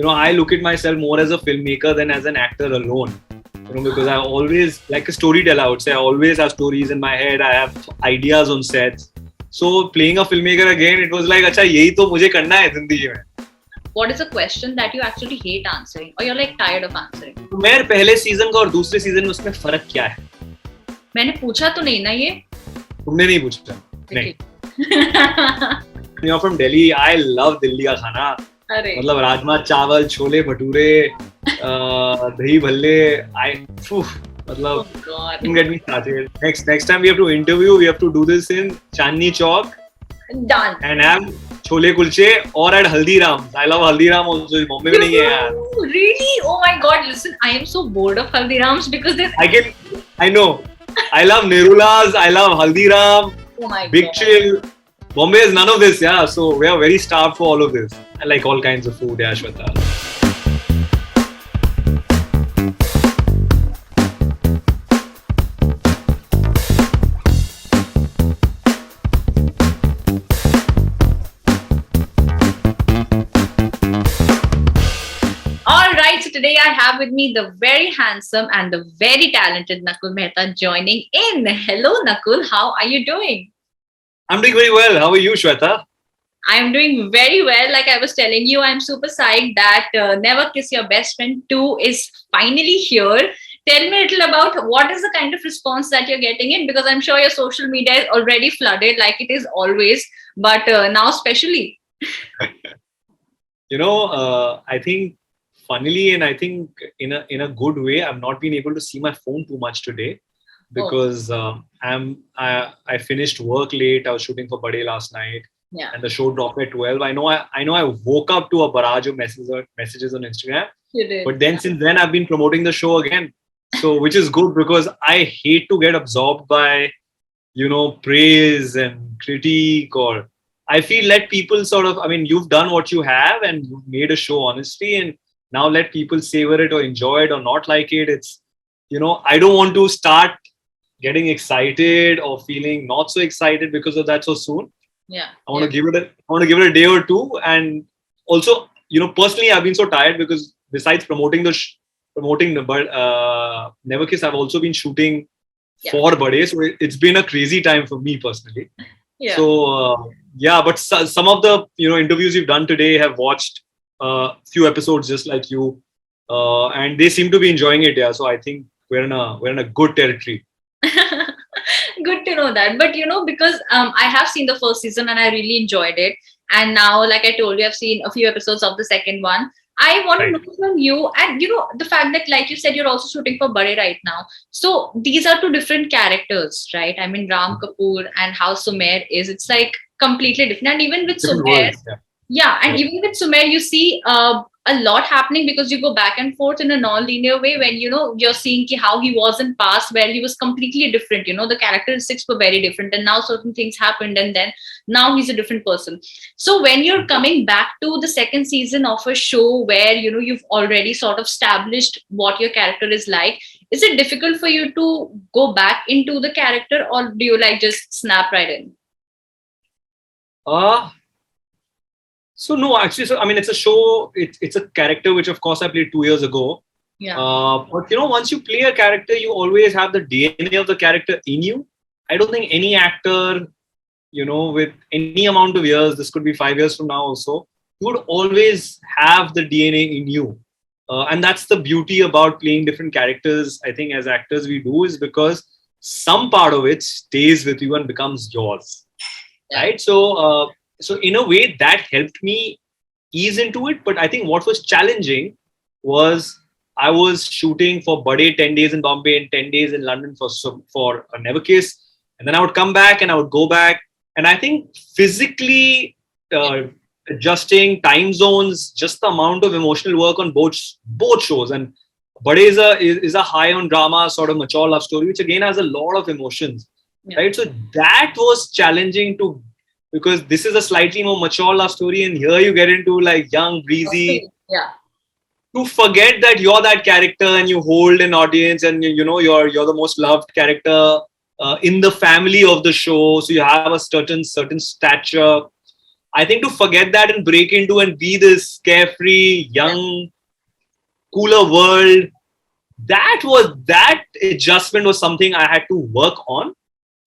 I look at myself more as a filmmaker than as an actor alone. Because I always, like a storyteller, I would say, I always have stories in my head. I have ideas on sets. So playing a filmmaker again, it was like, अच्छा यही तो मुझे करना है जिंदगी में. What is a question that you actually hate answering, or you're like tired of answering? तो मैं पहले सीजन का और दूसरे सीजन में उसमें फर्क क्या है? मैंने पूछा तो नहीं ना ये? तुमने नहीं पूछा? नहीं. You're from Delhi. I love Delhi का खाना. मतलब राजमा चावल, छोले भटूरे, दही भल्ले. मतलब don't get me started. Next time we have to interview, we have to do this in Chandni Chowk. Done. And have chole kulche और at Haldiram's. I love Haldiram also. Bombay में नहीं है यार. Really? Oh my God! Listen, I am so bored of Haldiram's because I know. I love Nerula's. I love Haldiram. Oh my Big God. Chill. Bombay is none of this, yeah. So we are very starved for all of this. I like all kinds of food, yeah, Shweta. Alright, so today I have with me the very handsome and the very talented Nakuul Mehta joining in. Hello Nakuul, how are you doing? I'm doing very well. How are you, Shweta? I'm doing very well. Like I was telling you, I'm super psyched that Never Kiss Your Best Friend 2 is finally here. Tell me a little about what is the kind of response that you're getting in, because I'm sure your social media is already flooded like it is always, but now especially. I think funnily, and I think in a good way, I've not been able to see my phone too much today because I finished work late. I was shooting for Bade last night. Yeah. And the show dropped at 12. I know I woke up to a barrage of messages on Instagram. You did. But then since then I've been promoting the show again. So which is good because I hate to get absorbed by, praise and critique, or I feel let people you've done what you have and you've made a show honestly, and now let people savor it or enjoy it or not like it. It's, I don't want to start getting excited or feeling not so excited because of that so soon. Yeah. I want to give it a day or two. And also, personally, I've been so tired because besides promoting Never Kiss, I've also been shooting for Bade. So it's been a crazy time for me personally. Yeah. So, but some of the, interviews you've done today have watched a few episodes just like you. And they seem to be enjoying it. Yeah. So I think we're in a good territory. Good to know that. But because I have seen the first season and I really enjoyed it, and now, like I told you, I've seen a few episodes of the second one. I want to know from you, and the fact that, like you said, you're also shooting for Bade right now. So these are two different characters, right? I mean, Ram Kapoor and how Sumer is, it's like completely different. And even with Sumer, and even with Sumer, you see a lot happening because you go back and forth in a non-linear way when you're seeing how he was in past, where he was completely different. The characteristics were very different, and now certain things happened, and then now he's a different person. So when you're coming back to the second season of a show where you've already sort of established what your character is like, is it difficult for you to go back into the character, or do you just snap right in? So no, actually, it's a show. It's a character which, of course, I played 2 years ago. Yeah. But once you play a character, you always have the DNA of the character in you. I don't think any actor, with any amount of years, this could be 5 years from now also, you would always have the DNA in you. And that's the beauty about playing different characters. I think as actors we do is because some part of it stays with you and becomes yours. Yeah. Right? So in a way that helped me ease into it. But I think what was challenging was I was shooting for Bade 10 days in Bombay and 10 days in London for a Never Kiss. And then I would come back and I would go back. And I think physically adjusting time zones, just the amount of emotional work on both shows. And Bade is a high on drama, sort of mature love story, which again has a lot of emotions. Yeah. Right? So that was challenging because this is a slightly more mature love story, and here you get into young, breezy. Yeah. To forget that you're that character and you hold an audience, and you're the most loved character in the family of the show. So you have a certain stature. I think to forget that and break into and be this carefree, young, cooler world, that adjustment was something I had to work on.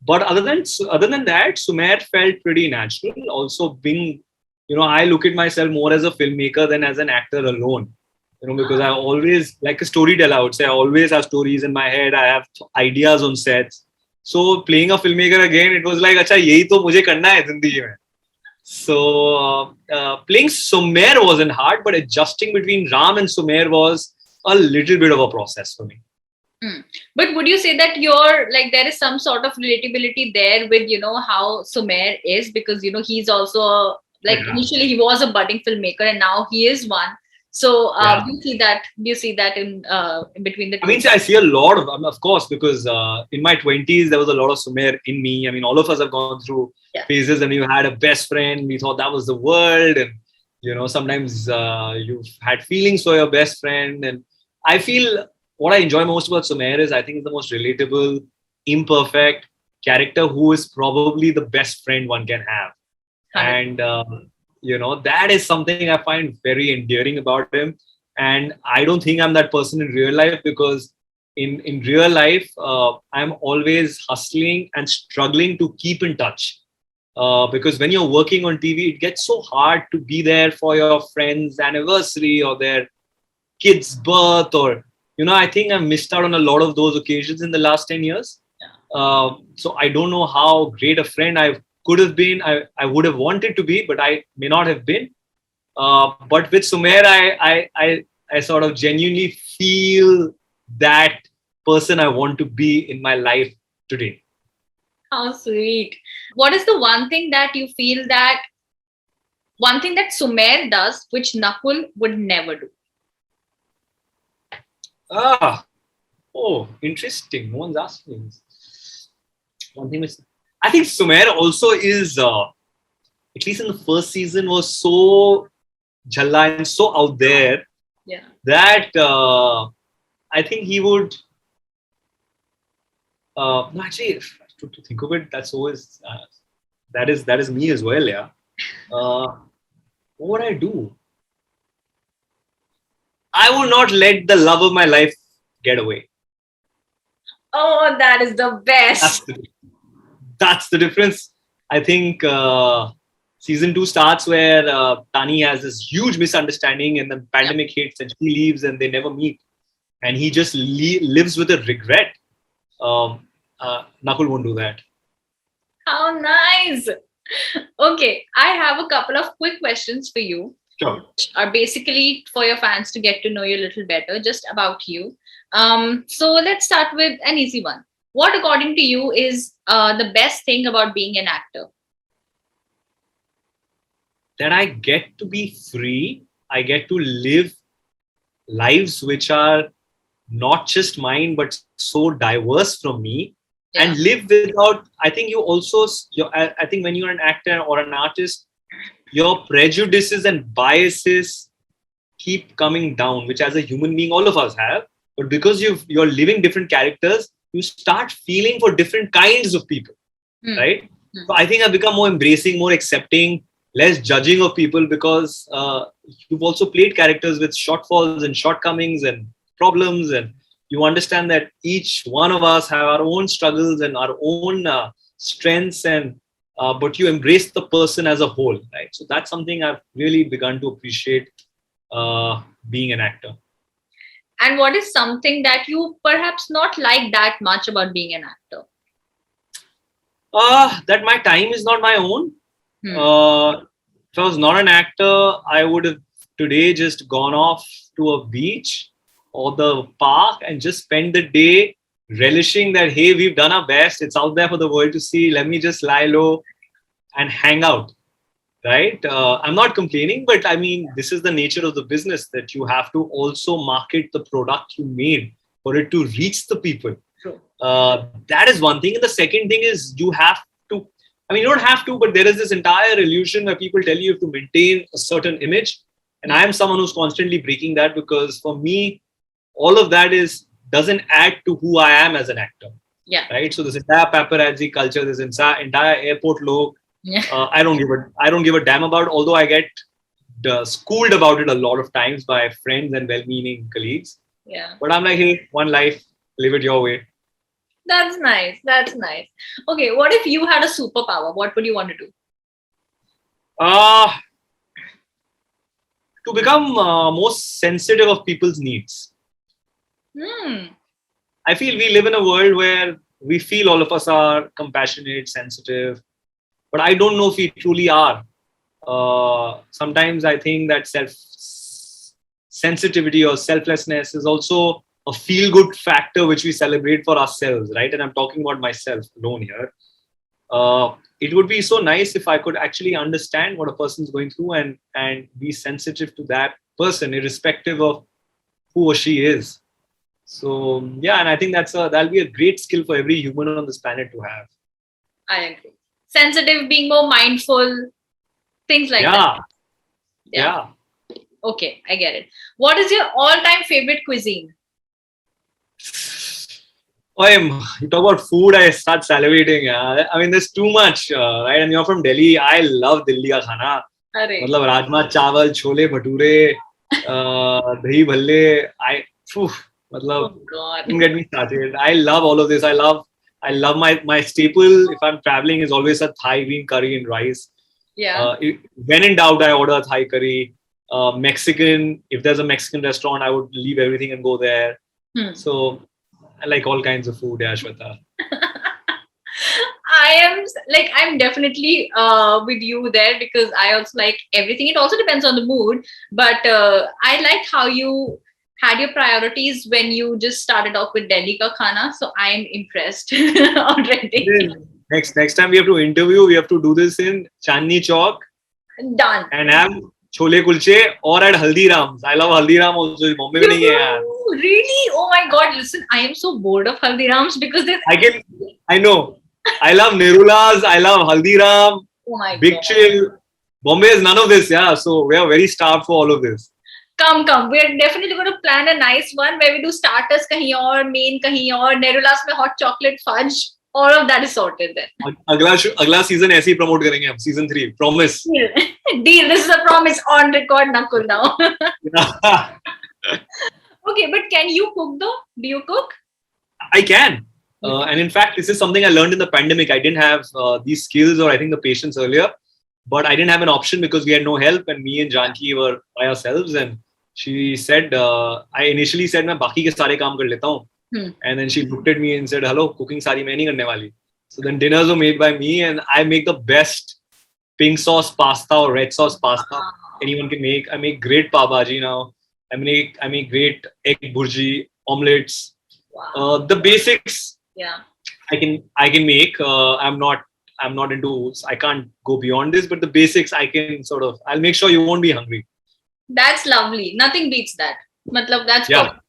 But other than that, Sumer felt pretty natural. Also, being, I look at myself more as a filmmaker than as an actor alone. Because I always, like a storyteller, I would say, I always have stories in my head. I have ideas on sets. So playing a filmmaker again, it was like, अच्छा यही तो मुझे करना है जिंदगी में. So playing Sumer wasn't hard, but adjusting between Ram and Sumer was a little bit of a process for me. But would you say that you're like there is some sort of relatability there with how Sumer is, because he's also like initially he was a budding filmmaker and now he is one. So do you see that in between the two? I mean, I see a lot of course, because in my 20s there was a lot of Sumer in me. I mean, all of us have gone through phases, and you had a best friend. We thought that was the world, and sometimes you've had feelings for your best friend. And I feel what I enjoy most about Sumer is I think it's the most relatable, imperfect character who is probably the best friend one can have. 100%. And that is something I find very endearing about him. And I don't think I'm that person in real life, because in real life, I'm always hustling and struggling to keep in touch. Because when you're working on TV, it gets so hard to be there for your friend's anniversary or their kid's birth, or I think I've missed out on a lot of those occasions in the last 10 years. So I don't know how great a friend I could have been. I would have wanted to be, but I may not have been. But with Sumer, I sort of genuinely feel that person I want to be in my life today. How sweet. What is the one thing that you feel that Sumer does which Nakuul would never do? Interesting. No one's asked me this. One thing which I think Sumer also is, at least in the first season, was so jhalla and so out there that I think he would. No, actually, to think of it, that's always that is me as well. Yeah. What would I do? I would not let the love of my life get away. Oh, that is the best. That's the difference. I think season 2 starts where Tani has this huge misunderstanding, and the pandemic hits and she leaves and they never meet. And he just lives with a regret. Nakuul won't do that. How nice. Okay, I have a couple of quick questions for you. Sure. Which are basically for your fans to get to know you a little better, just about you. So let's start with an easy one. What, according to you, is the best thing about being an actor? That I get to be free. I get to live lives which are not just mine, but so diverse from me. And live without, I think I think when you're an actor or an artist, your prejudices and biases keep coming down, which as a human being, all of us have. But because you're living different characters, you start feeling for different kinds of people, right? So I think I've become more embracing, more accepting, less judging of people, because you've also played characters with shortfalls and shortcomings and problems, and you understand that each one of us have our own struggles and our own strengths, and but you embrace the person as a whole, right? So that's something I've really begun to appreciate being an actor. And what is something that you perhaps not like that much about being an actor? That my time is not my own. If I was not an actor, I would have today just gone off to a beach or the park and just spend the day relishing that, hey, we've done our best. It's out there for the world to see. Let me just lie low and hang out, right? I'm not complaining, but I mean, this is the nature of the business, that you have to also market the product you made for it to reach the people. True. That is one thing. And the second thing is you have to, I mean, you don't have to, but there is this entire illusion where people tell you have to maintain a certain image. And I am someone who's constantly breaking that, because for me, all of that doesn't add to who I am as an actor. Yeah. Right. So this entire paparazzi culture, this entire airport look, Yeah. I don't give a damn about. Although I get schooled about it a lot of times by friends and well-meaning colleagues. Yeah. But I'm like, hey, one life, live it your way. That's nice. That's nice. Okay, what if you had a superpower? What would you want to do? Uh, to become most sensitive of people's needs. Hmm. I feel we live in a world where we feel all of us are compassionate, sensitive, but I don't know if we truly are. Sometimes I think that self sensitivity or selflessness is also a feel good factor which we celebrate for ourselves, right? And I'm talking about myself alone here. It would be so nice if I could actually understand what a person's going through and be sensitive to that person, irrespective of who or she is. So yeah, and I think that'll be a great skill for every human on this planet to have. I agree. Sensitive, being more mindful, things like that. Yeah, Yeah. yeah. Okay, I get it. What is your all-time favorite cuisine? Oh, you talk about food, I start salivating. Yeah. I mean, there's too much, right? And you're from Delhi. I love Delhi ka khana. Arey. मतलब राजमा चावल छोले भटूरे दही भल्ले phew, Oh मतलब God. don't get me started. I love all of this. I love my staple if I'm traveling is always a Thai green curry and rice. Yeah. When in doubt, I order Thai curry. Mexican, if there's a Mexican restaurant, I would leave everything and go there. Hmm. So I like all kinds of food, yeah, Shweta. I'm definitely with you there because I also like everything. It also depends on the mood, but I liked how you had your priorities when you just started off with Delhi ka khana. So I'm impressed already. Next time we have to interview, we have to do this in Chandni Chowk Done. and have chole kulche or at Haldiram's. I love Haldiram also. Bombay में नहीं है यार. Really? Oh my God! Listen, I am so bored of Haldiram's because there's. I know. I love Nerula's. I love Haldiram. Oh my Big God. Chill. Bombay is none of this, yeah. So we are very starved for all of this. Come. We're definitely going to plan a nice one where we do starters kahin aur, main kahin aur, Nerula's mein hot chocolate fudge. All of that is sorted then. अगला season ऐसे ही promote करेंगे हम season 3 promise. Deal. This is a promise on record, Nakuul now. Okay, but can you cook though? Do you cook? I can. And in fact, this is something I learned in the pandemic. I didn't have these skills or I think the patience earlier, but I didn't have an option because we had no help and me and Janki were by ourselves. And she said, I initially said, मैं बाकी के सारे काम कर लेता हूँ. And then she looked at me and said, hello, cooking सारी मैं नहीं करने वाली. So then dinners were made by me and I make the best pink sauce pasta or red sauce pasta anyone can make. I make great pav bhaji now. I make great egg burji, omelets. Wow. The basics. Yeah. I can make. I'm not into. I can't go beyond this, but the basics I can sort of. I'll make sure you won't be hungry. That's lovely. Nothing beats that. Matlab, that's Yeah. perfect.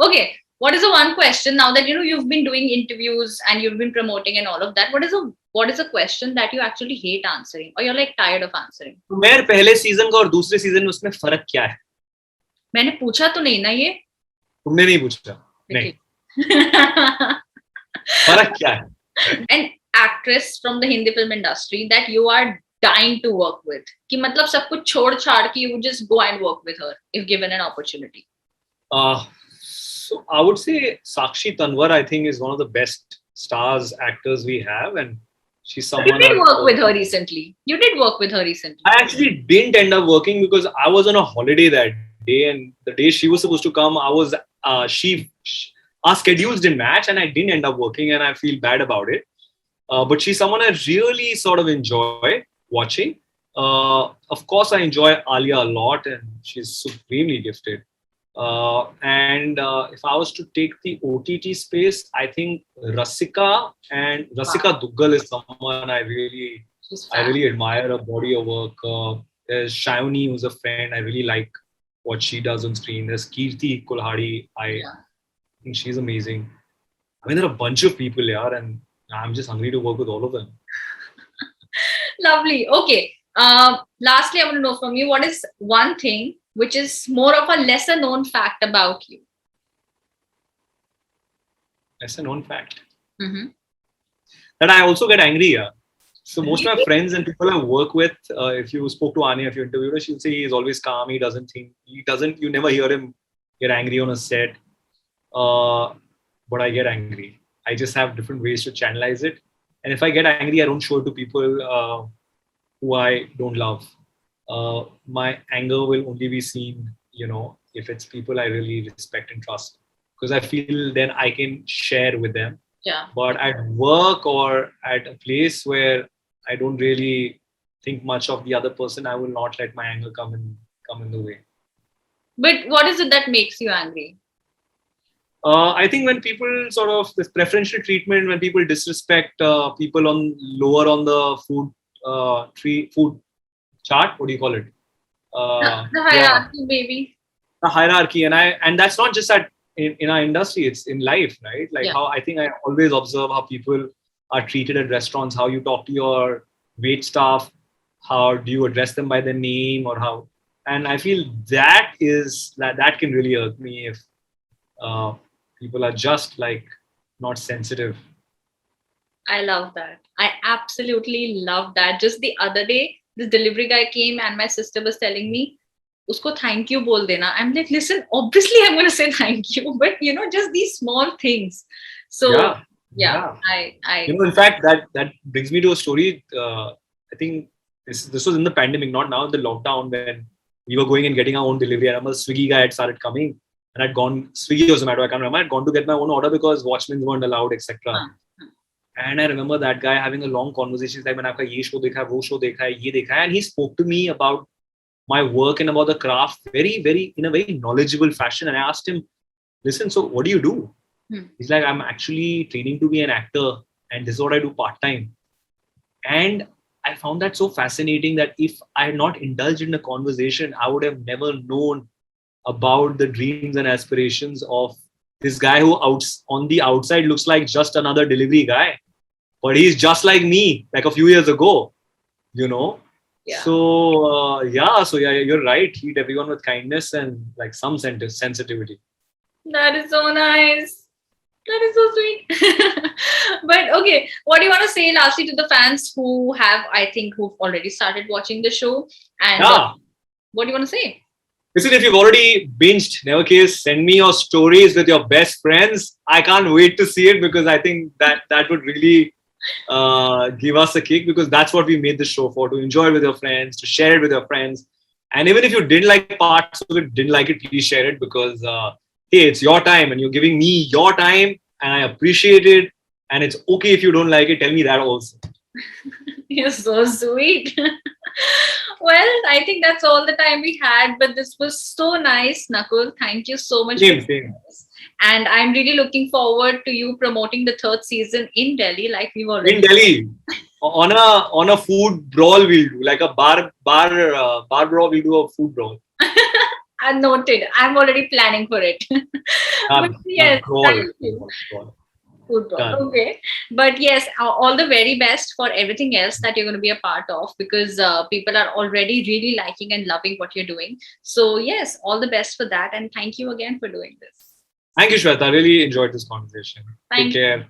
Okay. What is the one question now that you've been doing interviews and you've been promoting and all of that? What is a question that you actually hate answering or you're like tired of answering? मेरे पहले season का और दूसरे season में उसमें फर्क क्या है? मैंने पूछा तो नहीं ना ये? तुमने नहीं पूछा. नहीं. फर्क क्या है? An actress from the Hindi film industry that you are dying to work with. कि मतलब सब कुछ छोड़ छाड़ के you would just go and work with her if given an opportunity. So I would say Sakshi Tanwar, I think, is one of the best stars actors we have, and she's someone. You did work with her recently. I actually didn't end up working because I was on a holiday that day, and the day she was supposed to come, I was our schedules didn't match, and I didn't end up working, and I feel bad about it. But she's someone I really sort of enjoy watching. Of course, I enjoy Alia a lot, and she's supremely gifted. And if I was to take the OTT space, I think Rasika Duggal is someone I really admire her body of work. There's Shayoni, who's a friend. I really like what she does on screen. There's Kirti Kulhadi. I think she's amazing. I mean, there are a bunch of people here, and I'm just hungry to work with all of them. Lovely. Okay. Lastly, I want to know from you, what is one thing which is more of a lesser known fact about you? Lesser known fact? Mm-hmm. That I also get angry here. So most of my friends and people I work with, if you spoke to Anya, if you interviewed her, she'll say he's always calm. You never hear him get angry on a set. But I get angry. I just have different ways to channelize it. And if I get angry, I don't show it to people who I don't love. My anger will only be seen, if it's people I really respect and trust. Because I feel then I can share with them. Yeah. But at work or at a place where I don't really think much of the other person, I will not let my anger come in the way. But what is it that makes you angry? I think when people sort of this preferential treatment, when people disrespect people on lower on the food chart, what do you call it? The hierarchy, baby. The hierarchy, and that's not just in our industry; it's in life, right? Like how I think I always observe how people are treated at restaurants, how you talk to your wait staff, how do you address them by their name, or how. And I feel that can really hurt me if people are just like not sensitive. I love that. I absolutely love that. Just the other day, this delivery guy came and my sister was telling me, usko thank you bol dena. I'm like, listen, obviously I'm going to say thank you, but just these small things. So yeah. I in fact, that brings me to a story. I think this was in the pandemic, not now in the lockdown, when we were going and getting our own delivery. I remember the Swiggy guy had started coming, and I'd gone Swiggy or Zomato, I can't remember. I'd gone to get my own order because watchmen weren't allowed, etc. And I remember that guy having a long conversation. He's like, "मैंने आपका ये show देखा, वो show देखा, ये देखा," and he spoke to me about my work and about the craft in a very knowledgeable fashion. And I asked him, "Listen, so what do you do?" He's like, "I'm actually training to be an actor, and this is what I do part time." And I found that so fascinating that if I had not indulged in a conversation, I would have never known about the dreams and aspirations of this guy who on the outside looks like just another delivery guy, but he's just like me, like a few years ago, Yeah. So you're right. Treat everyone with kindness and like some sensitivity. That is so nice. That is so sweet. But okay, what do you want to say lastly to the fans who've already started watching the show? And what do you want to say? Listen, if you've already binged Never Kiss, send me your stories with your best friends. I can't wait to see it because I think that would really give us a kick, because that's what we made the show for, to enjoy it with your friends, to share it with your friends. And even if you didn't like parts of it, didn't like it, please share it, because hey, it's your time and you're giving me your time and I appreciate it. And it's okay if you don't like it, tell me that also. You're so sweet. Well, I think that's all the time we had, but this was so nice, Nakuul. Thank you so much. Same. And I'm really looking forward to you promoting the third season in Delhi, like we've already. In Delhi, on a food brawl we'll do, like a bar brawl. We'll do a food brawl. Noted. I'm already planning for it. But yes, thank you. Food brawl. Okay. But yes, all the very best for everything else that you're going to be a part of, because people are already really liking and loving what you're doing. So yes, all the best for that. And thank you again for doing this. Thank you, Shweta. I really enjoyed this conversation. Take care.